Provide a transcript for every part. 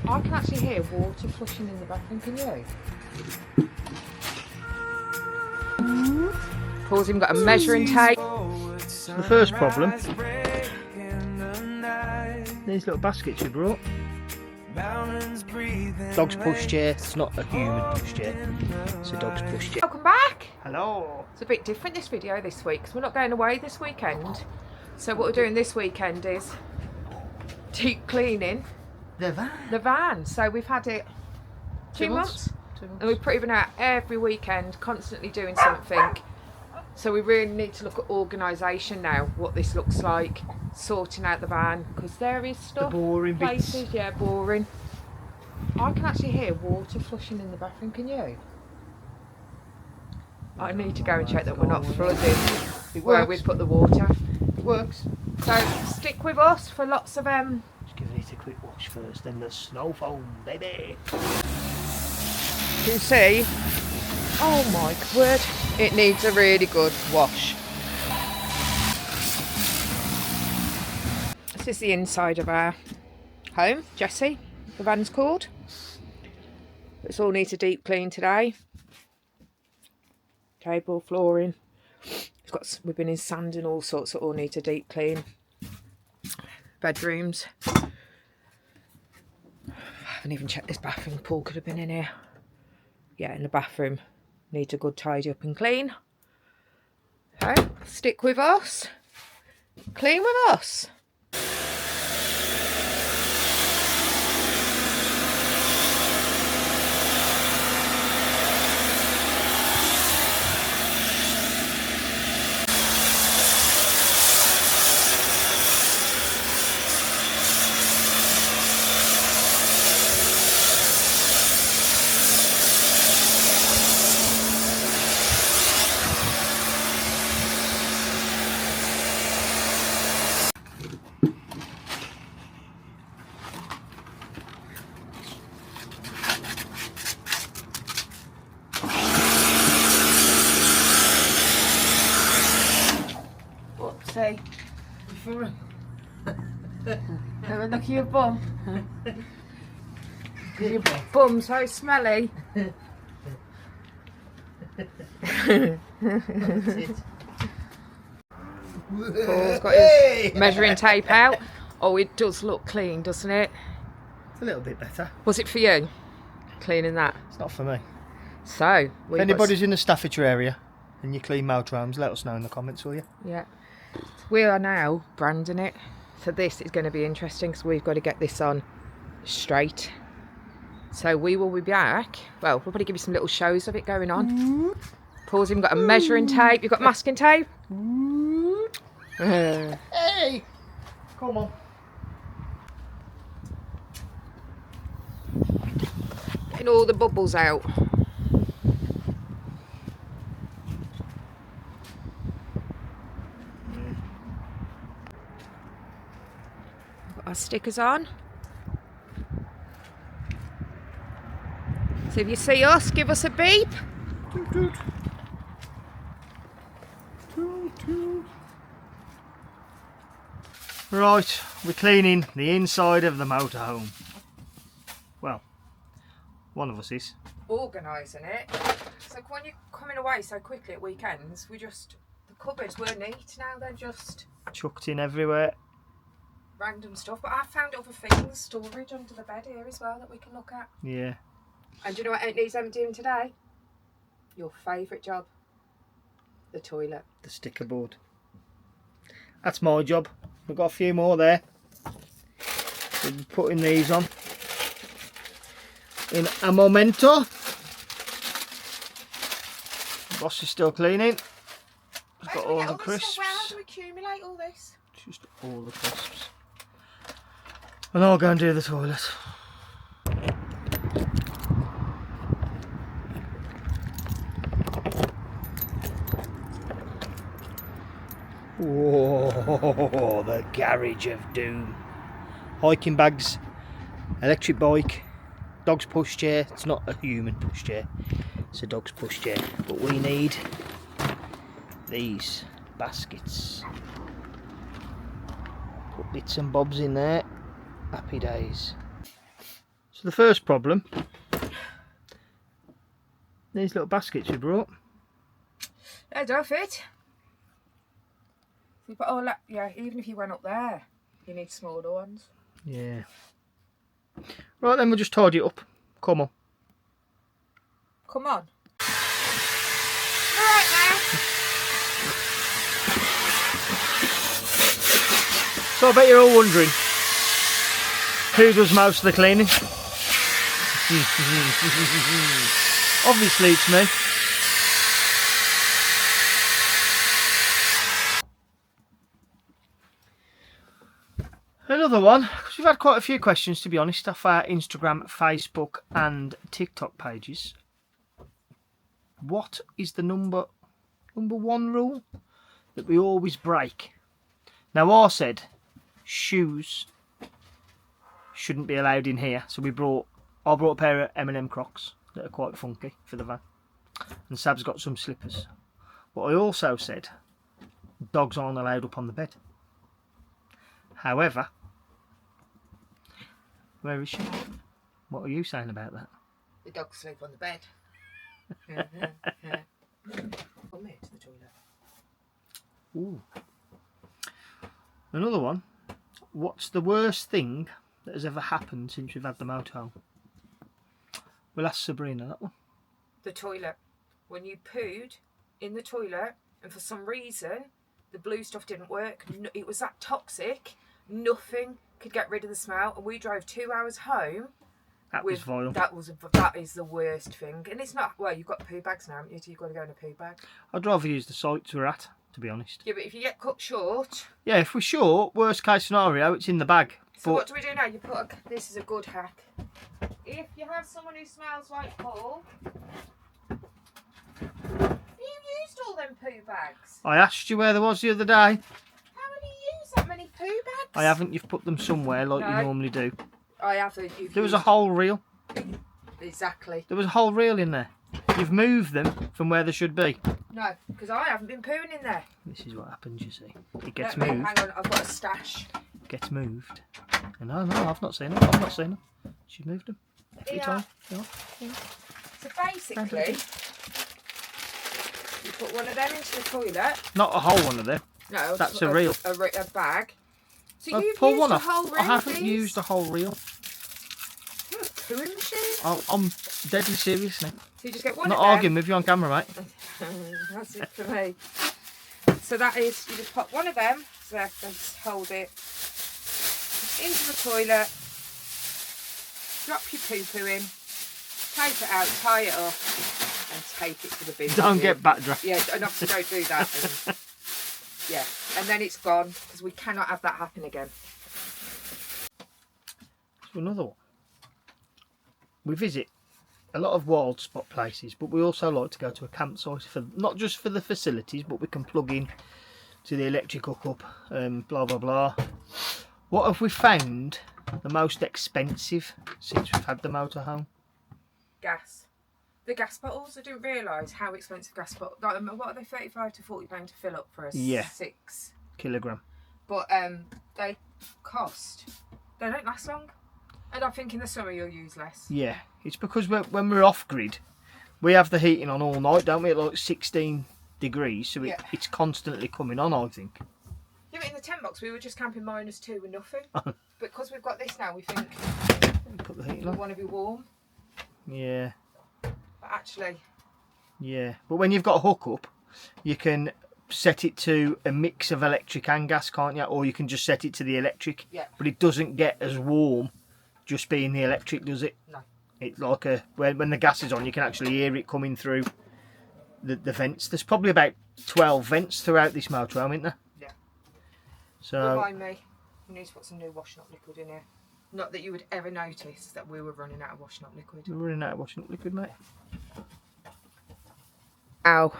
I can actually hear water flushing in the bathroom, can you? Paul's even got a measuring tape. The first problem, these little baskets you brought. Dog's pushchair, it's not a human pushchair, it's a dog's pushchair. Welcome back! Hello! It's a bit different this video this week because we're not going away this weekend. So what we're doing this weekend is deep cleaning The van. the van. So we've had it 2 months. 2 months. And we've been out every weekend, constantly doing something. So we really need to look at organisation now, what this looks like, sorting out the van, because there is stuff, The boring places, bits. yeah, boring. I can actually hear water flushing in the bathroom, can you? I need to go and check that we're not flooding where we put the water. It works. So stick with us for lots of Just give it a quick wash first, then the snow foam, baby. you can see, oh my word, it needs a really good wash. This is the inside of our home, Jessie, the van's called. It's all needs a deep clean today. Table, flooring. We've been in sand and all sorts that all need a deep clean. Bedrooms. I haven't even checked this bathroom. Paul could have been in here. Yeah, in the bathroom. Needs a good tidy up and clean. So, stick with us. Clean with us. Whoopsie. Have a look at your bum. Your bum's so smelly. Paul's got his measuring tape out. Oh, it does look clean, doesn't it? It's a little bit better. Was it for you? Cleaning that? It's not for me. So, If anybody's in the Staffordshire area and you clean motorhomes, let us know in the comments, will you? Yeah. We are now branding it. So this is going to be interesting because we've got to get this on straight. So we will be back. Well, we'll probably give you some little shows of it going on. Paul's even got a measuring tape. You've got masking tape? Hey! Come on. Getting all the bubbles out. Got our stickers on. So if you see us, give us a beep. Toot toot. Toot toot. Right, we're cleaning the inside of the motorhome. Well, one of us is. Organising it. So when you're coming away so quickly at weekends, the cupboards were neat, now they're just Chucked in everywhere. random stuff. But I found other things, storage under the bed here as well that we can look at. Yeah. And do you know what it needs emptying today? Your favourite job. The toilet. The sticker board. That's my job. We've got a few more there. We'll be putting these on in a momento. Boss is still cleaning. He's got all the crisps. How do we accumulate all this? Just all the crisps. And I'll go and do the toilet. Whoa, the garage of doom. Hiking bags, electric bike, dog's pushchair. It's not a human pushchair, it's a dog's pushchair. But we need these baskets. Put bits and bobs in there. Happy days. So the first problem, these little baskets we brought. They don't fit. But oh, yeah, even if you went up there, you need smaller ones. Yeah. Right then, we'll just tidy it up. Come on. Come on. Alright now. So I bet you're all wondering, who does most of the cleaning? Obviously it's me. Another one, because we've had quite a few questions, to be honest, off our Instagram, Facebook and TikTok pages. What is the number one rule that we always break? Now I said shoes shouldn't be allowed in here, so I brought a pair of M&M Crocs that are quite funky for the van, and Sab's got some slippers. But I also said dogs aren't allowed up on the bed. However, where is she? What are you saying about that? The dogs sleep on the bed. Come here to the toilet. Ooh. Another one. What's the worst thing that has ever happened since we've had the motorhome? We'll ask Sabrina that one. The toilet. When you pooed in the toilet and for some reason the blue stuff didn't work, it was that toxic, nothing could get rid of the smell, and we drove 2 hours home. That was vile. That is the worst thing. And it's not, well, you've got poo bags now, haven't you? You've got to go in a poo bag. I'd rather use the sites we're at, to be honest. Yeah, but if you get cut short... Yeah, if we're short, worst case scenario, it's in the bag. So what do we do now? You put this is a good hack. If you have someone who smells like Paul, you used all them poo bags. I asked you where there was the other day. How have you used that many poo bags? I haven't. You've put them somewhere like you normally do. I haven't. There was a whole reel. Exactly. There was a whole reel in there. You've moved them from where they should be. No, because I haven't been pooing in there. This is what happens, you see. It gets Hang moved. on, I've got a stash. It gets moved. No, I've not seen them. I've not seen them. She's moved them. Every time. Yeah. So basically, you put one of them into the toilet. Not a whole one of them. No, that's a reel. A bag. So I've you've pulled used one a off. whole reel. I haven't used a whole reel. You're a pooing machine. I'm deadly serious now. So you just get one Not of them. arguing with you on camera, mate. That's it for me. So that is, you just put one of them, so just hold it into the toilet, drop your poo-poo in, take it out, tie it up, and take it to the bin. Don't get backdraft. Yeah, and obviously don't do that. And, yeah, and then it's gone, because we cannot have that happen again. So another one. We visit a lot of wild spot places, but we also like to go to a campsite for not just for the facilities, but we can plug in to the electric hookup, blah blah blah. What have we found the most expensive since we've had the motorhome? Gas. The gas bottles, I didn't realise how expensive gas bottles. Like, what are they, £35 to £40 to fill up for a 6 kilogram? But they cost. They don't last long. And I think in the summer you'll use less. Yeah, it's because when we're off grid, we have the heating on all night, don't we? At like 16 degrees, so it's constantly coming on, I think. Yeah, but in the tent box we were just camping -2 with nothing. But because we've got this now, we think put the heating we on. want to be warm. Yeah. But actually. Yeah, but when you've got a hookup, you can set it to a mix of electric and gas, can't you? Or you can just set it to the electric. Yeah. But it doesn't get as warm just being the electric, does it? No. It's like when the gas is on, you can actually hear it coming through the vents. There's probably about 12 vents throughout this motorhome, isn't there? Yeah. So remind me, we need to put some new washing up liquid in here. Not that you would ever notice that we were running out of washing up liquid. we're running out of washing up liquid, mate. Ow.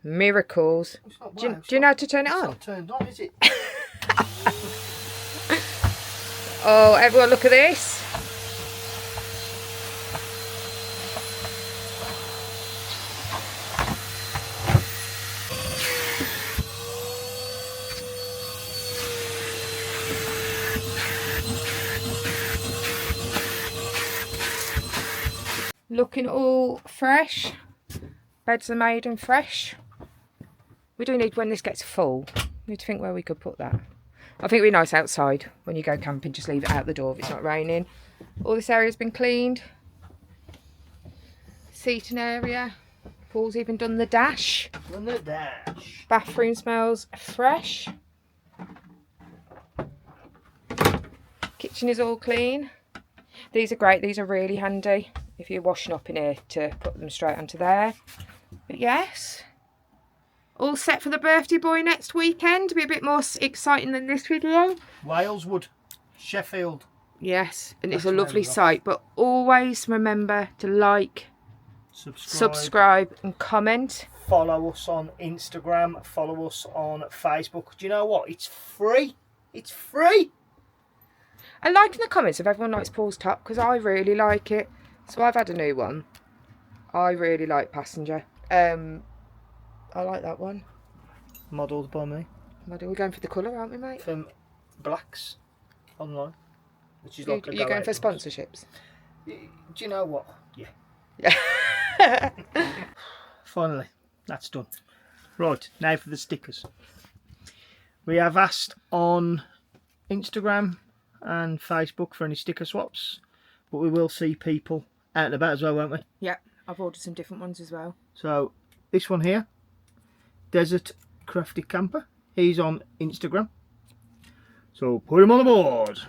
Miracles. Do you know how to turn it on? It's not turned on, is it? Oh, everyone look at this. Looking all fresh. Beds are made and fresh. We do need, when this gets full, we need to think where we could put that. I think it'd be nice outside when you go camping, just leave it out the door if it's not raining. All this area's been cleaned. Seating area. Paul's even done the dash. Done the dash. Bathroom smells fresh. Kitchen is all clean. These are great. These are really handy if you're washing up in here to put them straight onto there. But yes, all set for the birthday boy next weekend. To be a bit more exciting than this video. Waleswood, Sheffield. Yes, and it's a lovely site. But always remember to like, subscribe and comment. Follow us on Instagram. Follow us on Facebook. Do you know what? It's free. It's free. And like in the comments if everyone likes Paul's top, because I really like it. So I've had a new one. I really like Passenger. I like that one. Modelled by me. We're going for the colour, aren't we, mate? From Blacks online. Which is You're going for sponsorships? Do you know what? Yeah. Yeah. Finally, that's done. Right, now for the stickers. We have asked on Instagram and Facebook for any sticker swaps, but we will see people out and about as well, won't we? Yeah, I've ordered some different ones as well. So this one here, Desert Crafty Camper, he's on Instagram, so put him on the board.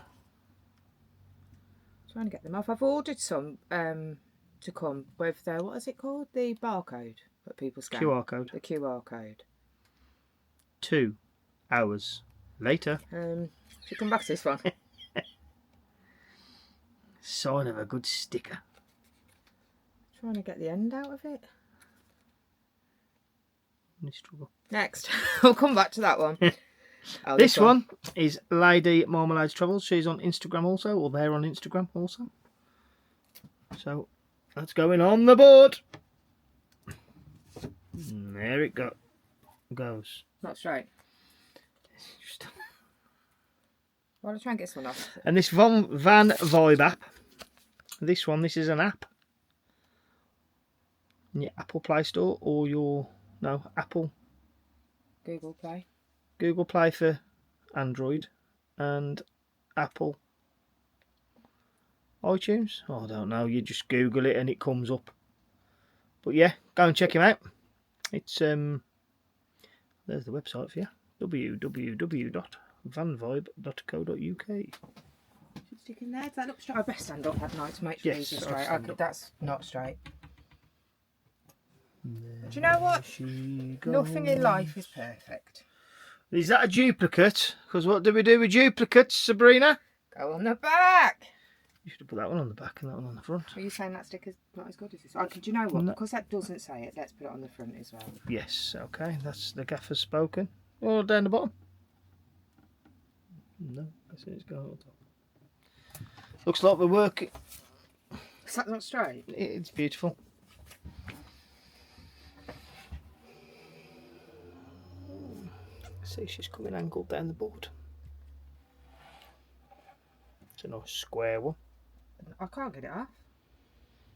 Trying to get them off. I've ordered some to come with the, what is it called, the barcode that people scan. QR code. The QR code. 2 hours later. Should come back to this one. Sign of a good sticker. Trying to get the end out of it. Any struggle. Next. We'll come back to that one. Oh, this one is Lady Marmalade Travels. She's on Instagram also, or they're on Instagram also. So that's going on the board. And there it goes. Not straight. Well, I'll try and get this one off. And this Van Vibe app. This is an app. In your Apple Play Store or your Apple. Google Play. Google Play for Android and Apple iTunes. Oh, I don't know. You just Google it and it comes up. But yeah, go and check him out. It's there's the website for you. www.vanvibe.co.uk. Stick in there. Does that look straight? I best stand up, hadn't I, to make sure these are straight. That's not straight. Do you know what? Nothing in life is perfect. Is that a duplicate? Because what do we do with duplicates, Sabrina? Go on the back. You should have put that one on the back and that one on the front. Are you saying that sticker's not as good as this? Oh, do you know what? No. Because that doesn't say it, let's put it on the front as well. Yes, okay. That's the gaffer spoken. Or down the bottom. No, I see it's going on top. Looks like we're working. Is that not straight? It's beautiful. See, she's coming angled down the board. It's a nice square one. I can't get it off.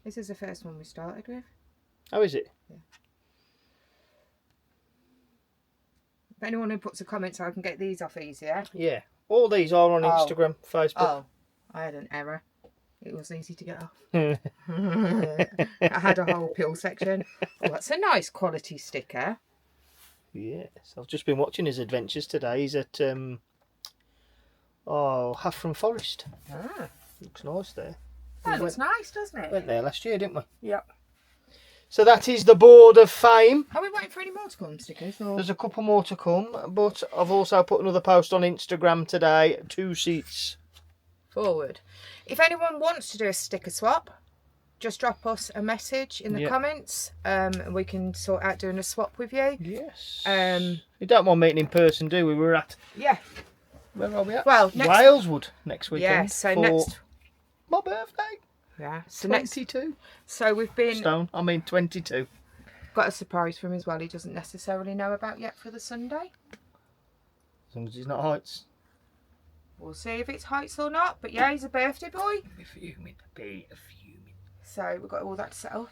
This is the first one we started with. Oh, is it? Yeah. If anyone who puts a comment so I can get these off easier. Yeah. All these are on Instagram, Facebook. Oh, I had an error. It was easy to get off. I had a whole peel section. Oh, that's a nice quality sticker. Yes, I've just been watching his adventures today. He's at Haffron Forest. Ah, looks nice there. That looks nice, doesn't it? Went there last year, didn't we? Yep. So that is the board of fame. Are we waiting for any more to come, stickers? Or? There's a couple more to come, but I've also put another post on Instagram today. 2 seats forward. If anyone wants to do a sticker swap, just drop us a message in the comments, and we can sort out doing a swap with you. Yes. You don't mind meeting in person, do we? We're at where are we at? Well, Waleswood next weekend. Yeah, so for next my birthday. Yeah. So 22. So we've been 22. Got a surprise for him as well. He doesn't necessarily know about yet for the Sunday. As long as he's not heights. We'll see if it's heights or not. But yeah, he's a birthday boy. Be fuming. So we've got all that set up.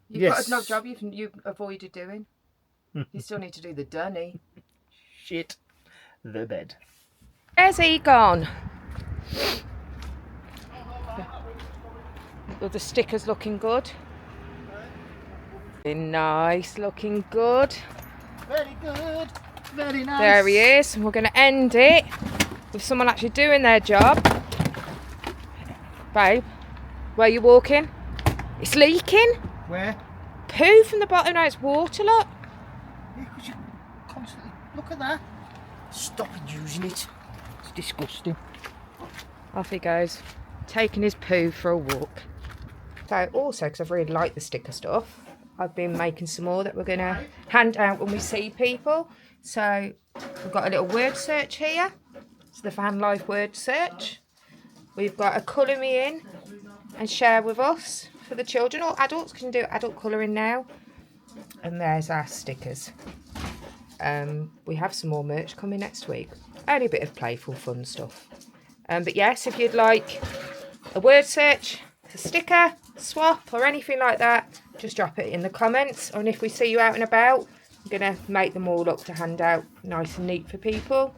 You've got Yes. another job you've avoided doing. You still need to do the dunny. Shit. The bed. Where's he gone? Well, the sticker's looking good. Nice, looking good. Very good. Very nice. There he is. And we're going to end it with someone actually doing their job. Babe, where are you walking? It's leaking. Where? Poo from the bottom. Now it's water, look. Yeah, 'cause you constantly look at that. Stop using it. It's disgusting. Off he goes, taking his poo for a walk. So also, because I've really liked the sticker stuff, I've been making some more that we're going to hand out when we see people. So we've got a little word search here. It's the van life word search. We've got a colour me in and share with us for the children, or adults can do adult colouring now. And there's our stickers. We have some more merch coming next week. Only a bit of playful fun stuff. But yes, if you'd like a word search, a sticker, swap or anything like that, just drop it in the comments. And if we see you out and about, I'm going to make them all up to hand out nice and neat for people.